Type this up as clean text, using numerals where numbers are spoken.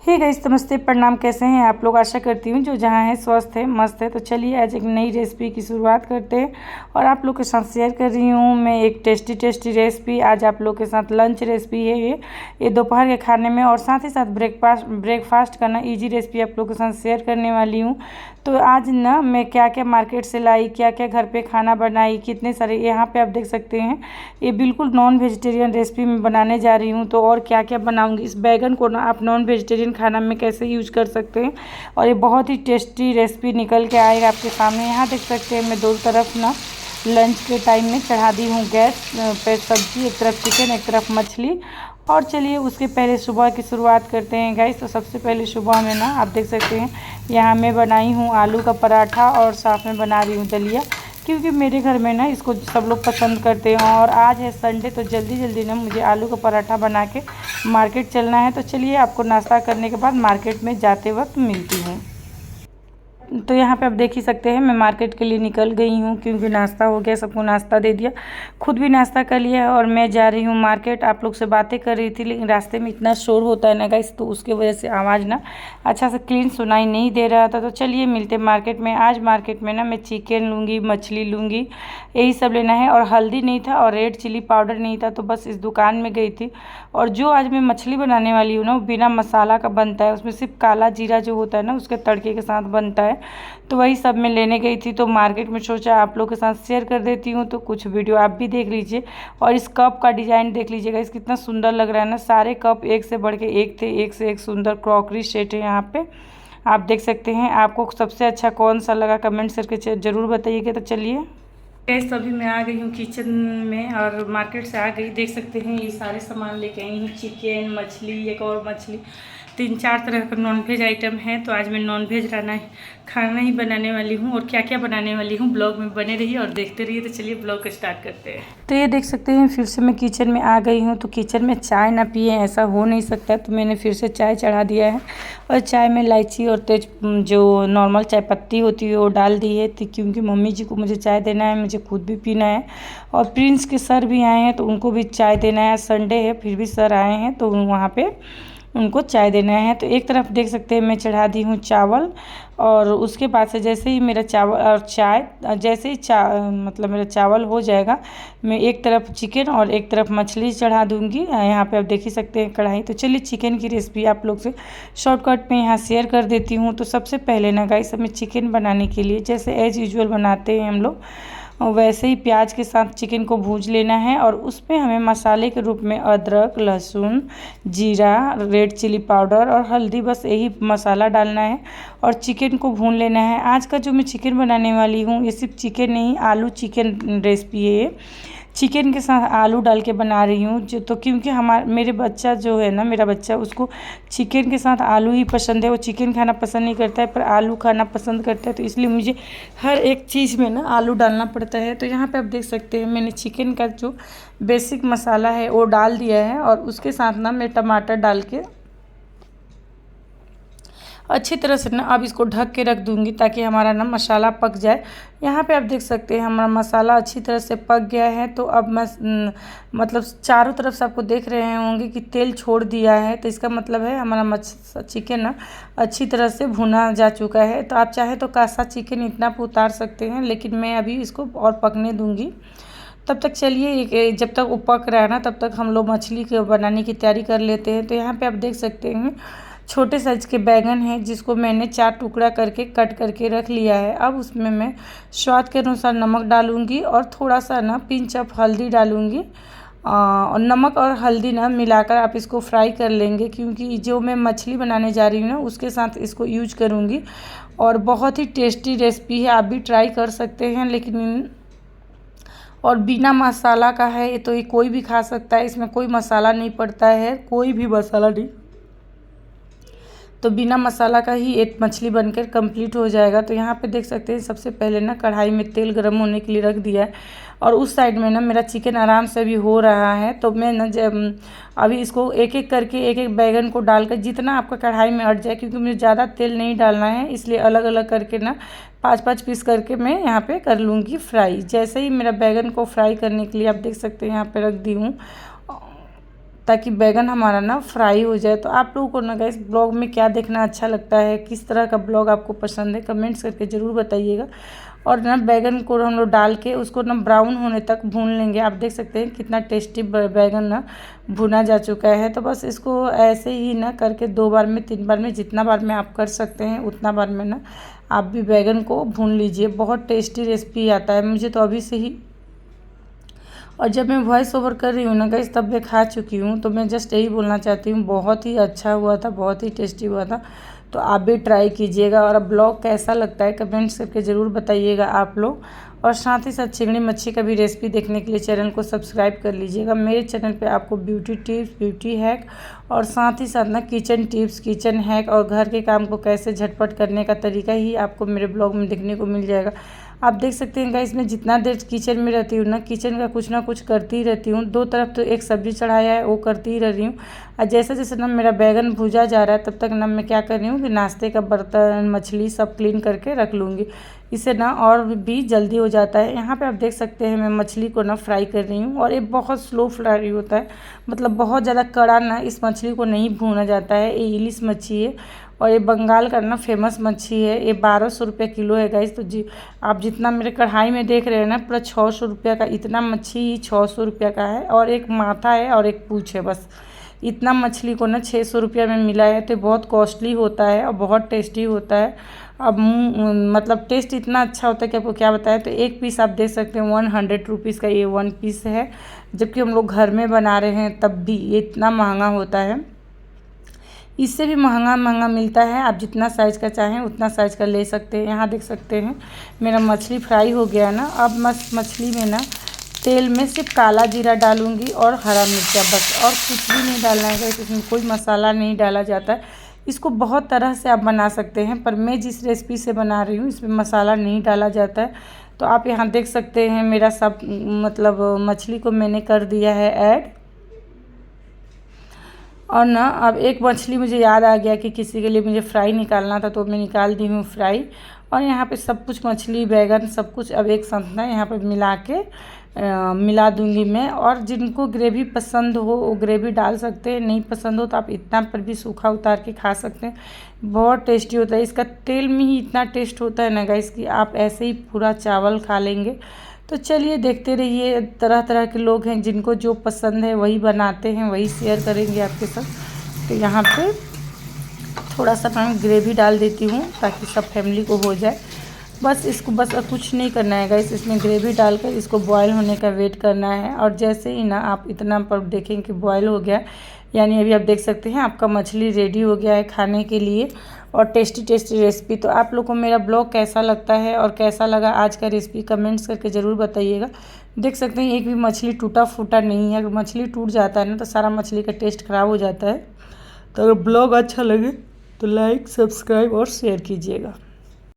Hey guys, नमस्ते, प्रणाम। कैसे हैं आप लोग? आशा करती हूँ जो जहाँ है स्वस्थ है, मस्त है। तो चलिए आज एक नई रेसिपी की शुरुआत करते हैं और आप लोग के साथ शेयर कर रही हूँ मैं एक टेस्टी रेसिपी। आज आप लोग के साथ लंच रेसिपी है ये दोपहर के खाने में, और साथ ही साथ ब्रेकफास्ट करना इजी रेसिपी आप लोग के साथ शेयर करने वाली हूँ। तो आज ना मैं क्या क्या मार्केट से लाई, क्या क्या घर पे खाना बनाई, कितने सारे यहाँ पे आप देख सकते हैं। ये बिल्कुल नॉन वेजिटेरियन रेसिपी मैं बनाने जा रही हूँ। तो और क्या क्या बनाऊँगी, इस बैगन को ना आप नॉन वेजिटेरियन खाना में कैसे यूज कर सकते हैं, और ये बहुत ही टेस्टी रेसिपी निकल के आएगा आपके सामने। यहाँ देख सकते हैं मैं दो तरफ ना लंच के टाइम में चढ़ा दी हूँ गैस पे सब्जी, एक तरफ चिकन एक तरफ मछली। और चलिए उसके पहले सुबह की शुरुआत करते हैं गाइस। तो सबसे पहले सुबह में ना आप देख सकते हैं यहाँ मैं बनाई हूँ आलू का पराठा और साथ में बना रही हूँ दलिया, क्योंकि मेरे घर में ना इसको सब लोग पसंद करते हैं। और आज है संडे, तो जल्दी जल्दी ना मुझे आलू का पराठा बना के मार्केट चलना है। तो चलिए आपको नाश्ता करने के बाद मार्केट में जाते वक्त मिलती हूँ। तो यहाँ पे आप देख ही सकते हैं मैं मार्केट के लिए निकल गई हूँ, क्योंकि नाश्ता हो गया, सबको नाश्ता दे दिया, खुद भी नाश्ता कर लिया और मैं जा रही हूँ मार्केट। आप लोग से बातें कर रही थी, लेकिन रास्ते में इतना शोर होता है ना गाइस, तो उसके वजह से आवाज़ ना अच्छा से क्लीन सुनाई नहीं दे रहा था। तो चलिए मिलते मार्केट में। आज मार्केट में ना मैं चिकन लूँगी, मछली लूँगी, यही सब लेना है। और हल्दी नहीं था और रेड चिली पाउडर नहीं था, तो बस इस दुकान में गई थी। और जो आज मैं मछली बनाने वाली हूँ ना, वो बिना मसाला का बनता है, उसमें सिर्फ काला जीरा जो होता है ना उसके तड़के के साथ बनता है। तो वही सब मैं लेने गई थी। तो मार्केट में सोचा आप लोग के साथ शेयर कर देती हूँ, तो कुछ वीडियो आप भी देख लीजिए। और इस कप का डिज़ाइन देख लीजिएगा, इस कितना सुंदर लग रहा है ना। सारे कप एक से बढ़ के एक थे, एक से एक सुंदर क्रॉकरी सेट है यहाँ पे, आप देख सकते हैं। आपको सबसे अच्छा कौन सा लगा कमेंट करके ज़रूर बताइएगा। तो चलिए गैस, अभी मैं आ गई हूँ किचन में और मार्केट से आ गई। देख सकते हैं ये सारे सामान लेके आई हूँ, चिकन, मछली, एक और मछली, 3-4 तरह का नॉनवेज आइटम है। तो आज मैं नॉनवेज खाना ही बनाने वाली हूँ, और क्या क्या बनाने वाली हूँ ब्लॉग में बने रहिए और देखते रहिए। तो चलिए ब्लॉग स्टार्ट करते हैं। तो ये देख सकते हैं फिर से मैं किचन में आ गई हूँ। तो किचन में चाय ना पिए ऐसा हो नहीं सकता, तो मैंने फिर से चाय चढ़ा दिया है। और चाय में इलायची और तेज जो नॉर्मल चाय पत्ती होती है वो डाल दी है, क्योंकि मम्मी जी को मुझे चाय देना है, मुझे खुद भी पीना है। और प्रिंस के सर भी आए हैं तो उनको भी चाय देना है। संडे है फिर भी सर आए हैं तो वहाँ पे उनको चाय देना है। तो एक तरफ देख सकते हैं मैं चढ़ा दी हूँ चावल, और उसके बाद से जैसे ही मेरा चावल और चाय जैसे ही मतलब मेरा चावल हो जाएगा, मैं एक तरफ चिकन और एक तरफ मछली चढ़ा दूँगी। यहाँ पे आप देख ही सकते हैं कढ़ाई। तो चलिए चिकन की रेसिपी आप लोग से शॉर्टकट में यहाँ शेयर कर देती हूँ। तो सबसे पहले ना गाइस, हमें चिकन बनाने के लिए जैसे एज यूजुअल बनाते हैं हम लोग, वैसे ही प्याज के साथ चिकन को भूज लेना है। और उसमें हमें मसाले के रूप में अदरक, लहसुन, जीरा, रेड चिली पाउडर और हल्दी, बस यही मसाला डालना है और चिकन को भून लेना है। आज का जो मैं चिकन बनाने वाली हूँ ये सिर्फ चिकन नहीं, आलू चिकन रेसिपी है ये। चिकन के साथ आलू डाल के बना रही हूँ जो, तो क्योंकि मेरे बच्चा जो है ना, मेरा बच्चा, उसको चिकन के साथ आलू ही पसंद है। वो चिकन खाना पसंद नहीं करता है पर आलू खाना पसंद करता है, तो इसलिए मुझे हर एक चीज़ में ना आलू डालना पड़ता है। तो यहाँ पे आप देख सकते हैं मैंने चिकन का जो बेसिक मसाला है वो डाल दिया है, और उसके साथ ना मैं टमाटर डाल के अच्छी तरह से ना अब इसको ढक के रख दूंगी, ताकि हमारा ना मसाला पक जाए। यहाँ पे आप देख सकते हैं हमारा मसाला अच्छी तरह से पक गया है। तो अब मैं मतलब चारों तरफ से आपको देख रहे होंगे कि तेल छोड़ दिया है, तो इसका मतलब है हमारा चिकन ना अच्छी तरह से भुना जा चुका है। तो आप चाहे तो कासा चिकन इतना पर उतार सकते हैं, लेकिन मैं अभी इसको और पकने दूँगी। तब तक चलिए जब तक वो पक रहा है ना, तब तक हम लोग मछली के बनाने की तैयारी कर लेते हैं। तो यहाँ पे आप देख सकते हैं छोटे साइज के बैगन हैं, जिसको मैंने 4 टुकड़ा करके कट करके रख लिया है। अब उसमें मैं स्वाद के अनुसार नमक डालूंगी और थोड़ा सा ना पिंच ऑफ हल्दी डालूंगी। और नमक और हल्दी ना मिलाकर आप इसको फ्राई कर लेंगे, क्योंकि जो मैं मछली बनाने जा रही हूँ ना उसके साथ इसको यूज करूँगी। और बहुत ही टेस्टी रेसिपी है, आप भी ट्राई कर सकते हैं। लेकिन और बिना मसाला का है, तो ये कोई भी खा सकता है, इसमें कोई मसाला नहीं पड़ता है, कोई भी मसाला नहीं। तो बिना मसाला का ही एक मछली बनकर कंप्लीट हो जाएगा। तो यहाँ पे देख सकते हैं सबसे पहले ना कढ़ाई में तेल गर्म होने के लिए रख दिया है, और उस साइड में ना मेरा चिकन आराम से भी हो रहा है। तो मैं ना जब अभी इसको एक एक करके एक एक बैगन को डालकर, जितना आपका कढ़ाई में अट जाए, क्योंकि मुझे ज़्यादा तेल नहीं डालना है, इसलिए अलग अलग करके ना 5-5 पीस करके मैं यहाँ पे कर लूँगी फ्राई। जैसे ही मेरा बैगन को फ्राई करने के लिए आप देख सकते हैं यहाँ पे रख दी हूँ। ताकि बैगन हमारा ना फ्राई हो जाए। तो आप लोगों को ना गाइस ब्लॉग में क्या देखना अच्छा लगता है, किस तरह का ब्लॉग आपको पसंद है, कमेंट्स करके ज़रूर बताइएगा। और ना बैगन को हम लोग डाल के उसको ना ब्राउन होने तक भून लेंगे। आप देख सकते हैं कितना टेस्टी बैगन ना भुना जा चुका है। तो बस इसको ऐसे ही ना करके 2 बार में 3 बार में जितना बार में आप कर सकते हैं उतना बार में ना आप भी बैगन को भून लीजिए। बहुत टेस्टी रेसिपी आता है, मुझे तो अभी से ही, और जब मैं वॉइस ओवर कर रही हूँ ना गाइस तब मैं खा चुकी हूँ। तो मैं जस्ट यही बोलना चाहती हूँ, बहुत ही अच्छा हुआ था, बहुत ही टेस्टी हुआ था। तो आप भी ट्राई कीजिएगा और अब ब्लॉग कैसा लगता है कमेंट्स करके ज़रूर बताइएगा आप लोग। और साथ ही साथ चिंगड़ी मच्छी का भी रेसिपी देखने के लिए चैनल को सब्सक्राइब कर लीजिएगा। मेरे चैनल पे आपको ब्यूटी टिप्स, ब्यूटी हैक और साथ ही साथ ना किचन टिप्स, किचन हैक और घर के काम को कैसे झटपट करने का तरीका ही आपको मेरे ब्लॉग में देखने को मिल जाएगा। आप देख सकते हैं गाइस मैं जितना देर किचन में रहती हूँ ना किचन का कुछ ना कुछ करती ही रहती हूँ। 2 तरफ तो एक सब्ज़ी चढ़ाया है वो करती ही रह रही हूँ। और जैसे जैसे ना मेरा बैगन भूजा जा रहा है तब तक ना मैं क्या कर रही हूँ कि नाश्ते का बर्तन, मछली सब क्लीन करके रख लूँगी। इससे ना और भी जल्दी हो जाता है। यहाँ पे आप देख सकते हैं मैं मछली को ना फ्राई कर रही हूँ और ये बहुत स्लो फ्राई होता है, मतलब बहुत ज़्यादा कड़ा ना इस मछली को नहीं भूना जाता है। ये इलिश मच्छी है और ये बंगाल का ना फेमस मच्छी है। ये 1200 रुपये किलो है गाइस। तो जी आप जितना मेरे कढ़ाई में देख रहे हैं ना पूरा 600 रुपये का, इतना मच्छी ही 600 रुपये का है। और एक माथा है और एक पूँछ है, बस इतना मछली को ना 600 रुपये में मिला है। तो बहुत कॉस्टली होता है और बहुत टेस्टी होता है। अब मतलब टेस्ट इतना अच्छा होता है कि आपको क्या बताएं। तो एक पीस आप देख सकते हैं 100 रुपीज़ का ये 1 पीस है, जबकि हम लोग घर में बना रहे हैं तब भी ये इतना महंगा होता है। इससे भी महंगा मिलता है, आप जितना साइज़ का चाहें उतना साइज़ का ले सकते हैं। यहाँ देख सकते हैं मेरा मछली फ्राई हो गया ना। अब मछली में ना तेल में सिर्फ काला जीरा डालूंगी और हरा मिर्चा, बस और कुछ भी नहीं डालना है। इसमें कोई मसाला नहीं डाला जाता है। इसको बहुत तरह से आप बना सकते हैं, पर मैं जिस रेसिपी से बना रही हूँ इसमें मसाला नहीं डाला जाता है। तो आप यहाँ देख सकते हैं मेरा सब मतलब मछली को मैंने कर दिया है ऐड। और ना अब एक मछली मुझे याद आ गया कि किसी के लिए मुझे फ्राई निकालना था, तो मैं निकाल दी हूँ फ्राई। और यहाँ पे सब कुछ मछली, बैगन सब कुछ अब एक साथ ना यहाँ पे मिला के मिला दूंगी मैं। और जिनको ग्रेवी पसंद हो वो ग्रेवी डाल सकते हैं, नहीं पसंद हो तो आप इतना पर भी सूखा उतार के खा सकते हैं। बहुत टेस्टी होता है, इसका तेल में ही इतना टेस्ट होता है ना गाइस कि आप ऐसे ही पूरा चावल खा लेंगे। तो चलिए देखते रहिए, तरह तरह के लोग हैं जिनको जो पसंद है वही बनाते हैं, वही शेयर करेंगे आपके साथ। तो यहाँ पे थोड़ा सा मैं ग्रेवी डाल देती हूँ ताकि सब फैमिली को हो जाए। बस इसको बस कुछ नहीं करना है गाइस, इसमें ग्रेवी डालकर इसको बॉयल होने का वेट करना है। और जैसे ही ना आप इतना पर देखें कि बॉयल हो गया, यानी अभी आप देख सकते हैं आपका मछली रेडी हो गया है खाने के लिए। और टेस्टी रेसिपी। तो आप लोग को मेरा ब्लॉग कैसा लगता है और कैसा लगा आज का रेसिपी कमेंट्स करके ज़रूर बताइएगा। देख सकते हैं एक भी मछली टूटा फूटा नहीं है। अगर मछली टूट जाता है ना तो सारा मछली का टेस्ट ख़राब हो जाता है। तो अगर ब्लॉग अच्छा लगे तो लाइक, सब्सक्राइब और शेयर कीजिएगा।